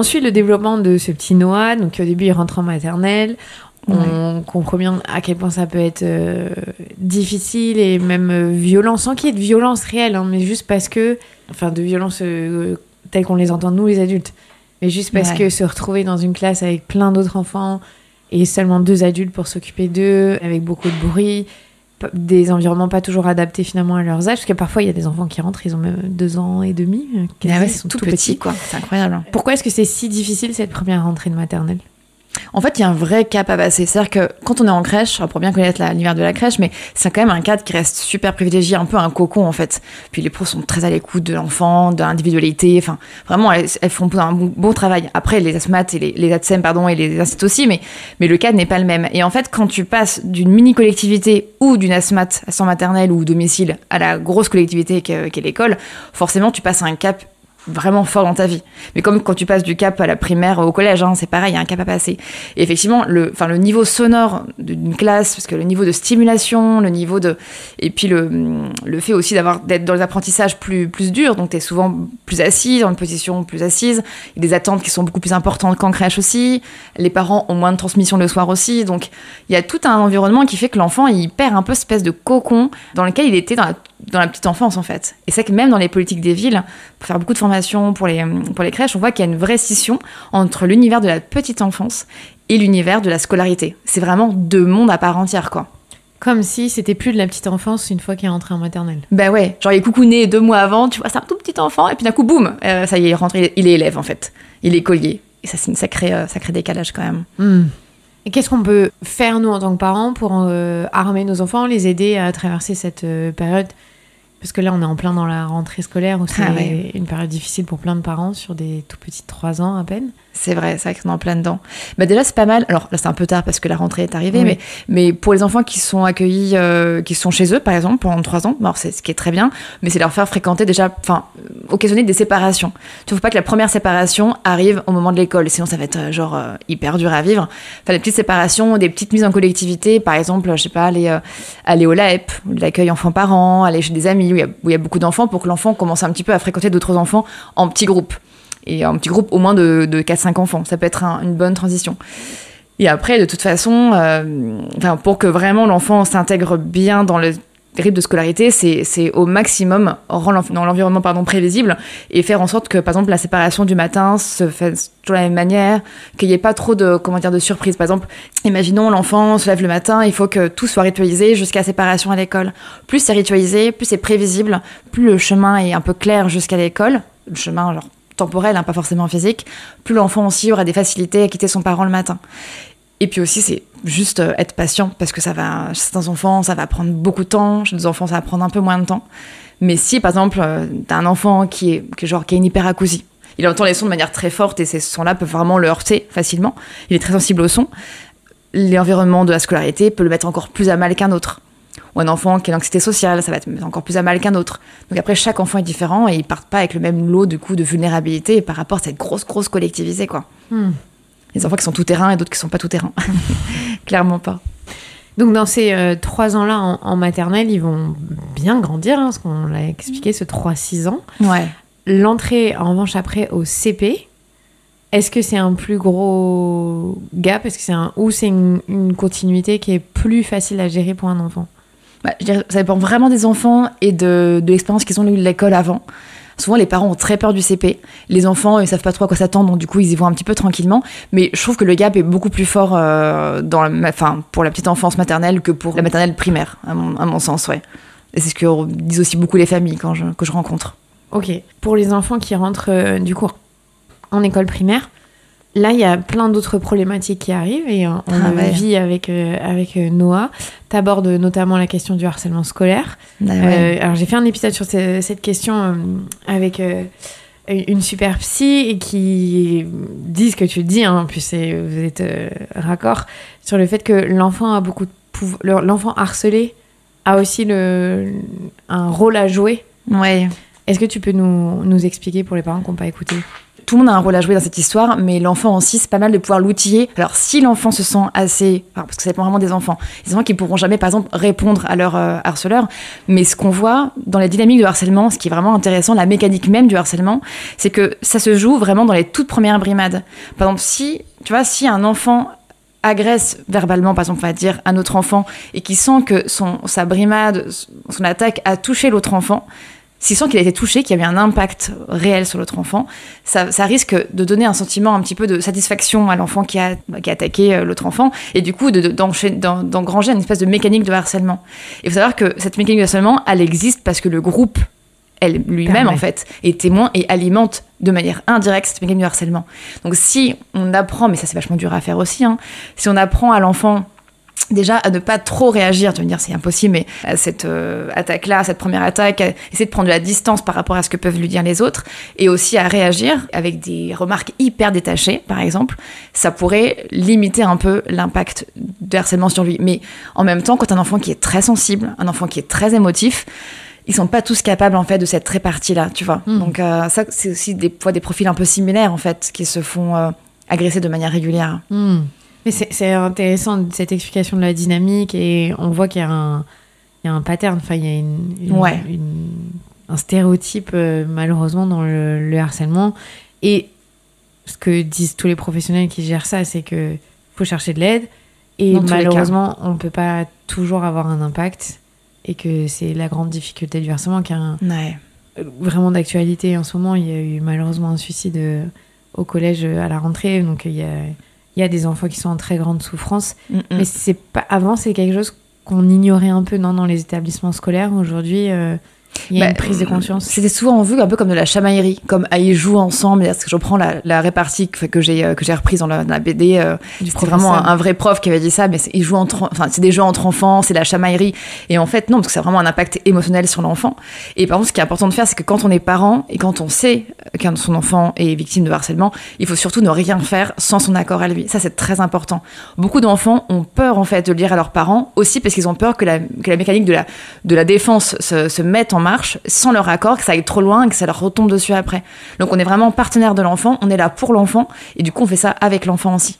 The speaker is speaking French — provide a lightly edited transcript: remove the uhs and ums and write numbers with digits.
on suit le développement de ce petit Noah. Donc au début, il rentre en maternelle. On comprend bien à quel point ça peut être difficile et même violent, sans qu'il y ait de violence réelle, hein, mais juste parce que... Enfin, de violence telle qu'on les entend, nous, les adultes. Mais juste parce que se retrouver dans une classe avec plein d'autres enfants et seulement 2 adultes pour s'occuper d'eux, avec beaucoup de bruit, des environnements pas toujours adaptés finalement à leurs âges, parce que parfois, il y a des enfants qui rentrent, ils ont même 2 ans et demi. Ils sont tout petits, quoi. C'est incroyable. Pourquoi est-ce que c'est si difficile, cette première rentrée de maternelle ? En fait, il y a un vrai cap à passer. C'est-à-dire que quand on est en crèche, pour bien connaître l'univers de la crèche, mais c'est quand même un cadre qui reste super privilégié, un peu un cocon en fait. Puis les pros sont très à l'écoute de l'enfant, de l'individualité. Enfin, vraiment, elles font un bon travail. Après, les ASMAT et les ATSEM, et les instituts aussi, mais le cadre n'est pas le même. Et en fait, quand tu passes d'une mini-collectivité ou d'une ASMAT sans maternelle ou domicile à la grosse collectivité qu'est l'école, forcément, tu passes à un cap vraiment fort dans ta vie. Mais comme quand tu passes du cap à la primaire au collège, hein, c'est pareil, il y a un cap à passer. Et effectivement, le niveau sonore d'une classe, parce que le niveau de stimulation, le niveau de... Et puis le fait aussi d'être dans les apprentissages plus durs, donc t'es souvent plus assise, dans une position plus assise, il y a des attentes qui sont beaucoup plus importantes qu'en crèche aussi, les parents ont moins de transmission le soir aussi, donc il y a tout un environnement qui fait que l'enfant, il perd un peu cette espèce de cocon dans lequel il était dans la petite enfance en fait. Et c'est que même dans les politiques des villes, pour faire beaucoup de formations pour les crèches, on voit qu'il y a une vraie scission entre l'univers de la petite enfance et l'univers de la scolarité. C'est vraiment 2 mondes à part entière, quoi. Comme si c'était plus de la petite enfance une fois qu'il est rentré en maternelle. Bah ouais, genre il est coucouné 2 mois avant, tu vois, c'est un tout petit enfant, et puis d'un coup, boum, ça y est, il est rentré, il est élève en fait. Il est écolier. Et ça, c'est une sacré décalage quand même. Et qu'est-ce qu'on peut faire, nous, en tant que parents, pour armer nos enfants, les aider à traverser cette période ? Parce que là, on est en plein dans la rentrée scolaire, où c'est une période difficile pour plein de parents, sur des tout petits 3 ans à peine. C'est vrai qu'on est en plein dedans. Bah déjà, c'est pas mal. Alors là, c'est un peu tard parce que la rentrée est arrivée, mais pour les enfants qui sont accueillis, qui sont chez eux, par exemple, pendant 3 ans, alors c'est ce qui est très bien, mais c'est leur faire fréquenter déjà, occasionner des séparations. Tu ne faut pas que la première séparation arrive au moment de l'école, sinon ça va être hyper dur à vivre. Enfin, des petites séparations, des petites mises en collectivité, par exemple, je sais pas, aller au LAEP, l'accueil enfants-parents, aller chez des amis où il y a beaucoup d'enfants, pour que l'enfant commence un petit peu à fréquenter d'autres enfants en petits groupes. Et un petit groupe au moins de 4-5 enfants. Ça peut être une bonne transition. Et après, de toute façon, pour que vraiment l'enfant s'intègre bien dans le rythme de scolarité, c'est au maximum rendre dans l'environnement prévisible et faire en sorte que, par exemple, la séparation du matin se fasse de la même manière, qu'il n'y ait pas trop de surprises. Par exemple, imaginons l'enfant se lève le matin, il faut que tout soit ritualisé jusqu'à la séparation à l'école. Plus c'est ritualisé, plus c'est prévisible, plus le chemin est un peu clair jusqu'à l'école, le chemin temporel, pas forcément physique, plus l'enfant aussi aura des facilités à quitter son parent le matin. Et puis aussi, c'est juste être patient, parce que chez certains enfants, ça va prendre beaucoup de temps, chez d'autres enfants, ça va prendre un peu moins de temps. Mais si, par exemple, t'as un enfant qui a une hyperacousie, il entend les sons de manière très forte, et ces sons-là peuvent vraiment le heurter facilement, il est très sensible aux sons, l'environnement de la scolarité peut le mettre encore plus à mal qu'un autre. Ou un enfant qui a l'anxiété sociale, ça va être encore plus à mal qu'un autre. Donc après, chaque enfant est différent et ils partent pas avec le même lot de vulnérabilité par rapport à cette grosse collectivité, quoi. Les enfants qui sont tout terrain et d'autres qui sont pas tout terrain. Clairement pas. Donc dans ces 3 ans-là en maternelle, ils vont bien grandir, parce qu'on l'a expliqué, ce 3-6 ans. Ouais. L'entrée, en revanche, après au CP, est-ce que c'est un plus gros gap ? Est-ce que c'est une continuité qui est plus facile à gérer pour un enfant ? Je dirais, ça dépend vraiment des enfants et de l'expérience qu'ils ont eu de l'école avant. Souvent, les parents ont très peur du CP. Les enfants, ils savent pas trop à quoi s'attendre, donc du coup, ils y vont un petit peu tranquillement. Mais je trouve que le gap est beaucoup plus fort pour la petite enfance maternelle que pour la maternelle primaire, à mon sens, ouais. Et c'est ce que disent aussi beaucoup les familles que je rencontre. Ok. Pour les enfants qui rentrent du coup en école primaire, là, il y a plein d'autres problématiques qui arrivent et on vit avec Noah. T'abordes notamment la question du harcèlement scolaire. Alors, j'ai fait un épisode sur cette question avec une super psy et qui dit ce que tu dis, en plus vous êtes raccord, sur le fait que l'enfant a beaucoup de pouvoir. L'enfant harcelé a aussi un rôle à jouer. Ouais. Est-ce que tu peux nous expliquer pour les parents qui n'ont pas écouté ? tout le monde a un rôle à jouer dans cette histoire, mais l'enfant aussi, c'est pas mal de pouvoir l'outiller. Alors, si l'enfant se sent assez... parce que ça dépend vraiment des enfants qui pourront jamais, par exemple, répondre à leur harceleur. Mais ce qu'on voit dans les dynamiques de harcèlement, ce qui est vraiment intéressant, la mécanique même du harcèlement, c'est que ça se joue vraiment dans les toutes premières brimades. Par exemple, si un enfant agresse verbalement, par exemple, on va dire, un autre enfant, et qui sent que sa brimade, son attaque a touché l'autre enfant, s'il sent qu'il a été touché, qu'il y a eu un impact réel sur l'autre enfant, ça risque de donner un sentiment un petit peu de satisfaction à l'enfant qui a attaqué l'autre enfant, et du coup d'engranger une espèce de mécanique de harcèlement. Il faut savoir que cette mécanique de harcèlement, elle existe parce que le groupe lui-même, en fait, est témoin et alimente de manière indirecte cette mécanique de harcèlement. Donc si on apprend, mais ça c'est vachement dur à faire aussi, si on apprend à l'enfant déjà à ne pas trop réagir, tu vas me dire c'est impossible, mais à cette attaque-là, cette première attaque, essayer de prendre de la distance par rapport à ce que peuvent lui dire les autres, et aussi à réagir avec des remarques hyper détachées, par exemple, ça pourrait limiter un peu l'impact de harcèlement sur lui. Mais en même temps, quand un enfant qui est très sensible, un enfant qui est très émotif, ils sont pas tous capables en fait de cette répartie-là, tu vois. Donc ça, c'est aussi des profils un peu similaires en fait qui se font agresser de manière régulière. Mais c'est intéressant cette explication de la dynamique, et on voit qu'il y a un pattern, enfin il y a un stéréotype malheureusement dans le harcèlement. Et ce que disent tous les professionnels qui gèrent ça, c'est que faut chercher de l'aide, et malheureusement on peut pas toujours avoir un impact, et que c'est la grande difficulté du harcèlement qui est vraiment d'actualité en ce moment. Il y a eu malheureusement un suicide au collège à la rentrée, donc il y a des enfants qui sont en très grande souffrance. Mais c'est pas, avant, c'est quelque chose qu'on ignorait un peu dans les établissements scolaires. Aujourd'hui, il y a une prise de conscience. C'était souvent vu un peu comme de la chamaillerie, comme ils jouent ensemble. Parce que je reprends la répartie que j'ai reprise dans la BD. C'était vraiment un vrai prof qui avait dit ça, mais ils jouent c'est des jeux entre enfants, c'est de la chamaillerie. Et en fait, non, parce que ça a vraiment un impact émotionnel sur l'enfant. Et par contre, ce qui est important de faire, c'est que quand on est parent et quand on sait qu'un de son enfant est victime de harcèlement, il faut surtout ne rien faire sans son accord à lui. Ça, c'est très important. Beaucoup d'enfants ont peur, en fait, de le dire à leurs parents, aussi parce qu'ils ont peur que la mécanique de la défense se mette en marche sans leur accord, que ça aille trop loin et que ça leur retombe dessus après. Donc on est vraiment partenaire de l'enfant, on est là pour l'enfant, et du coup on fait ça avec l'enfant aussi.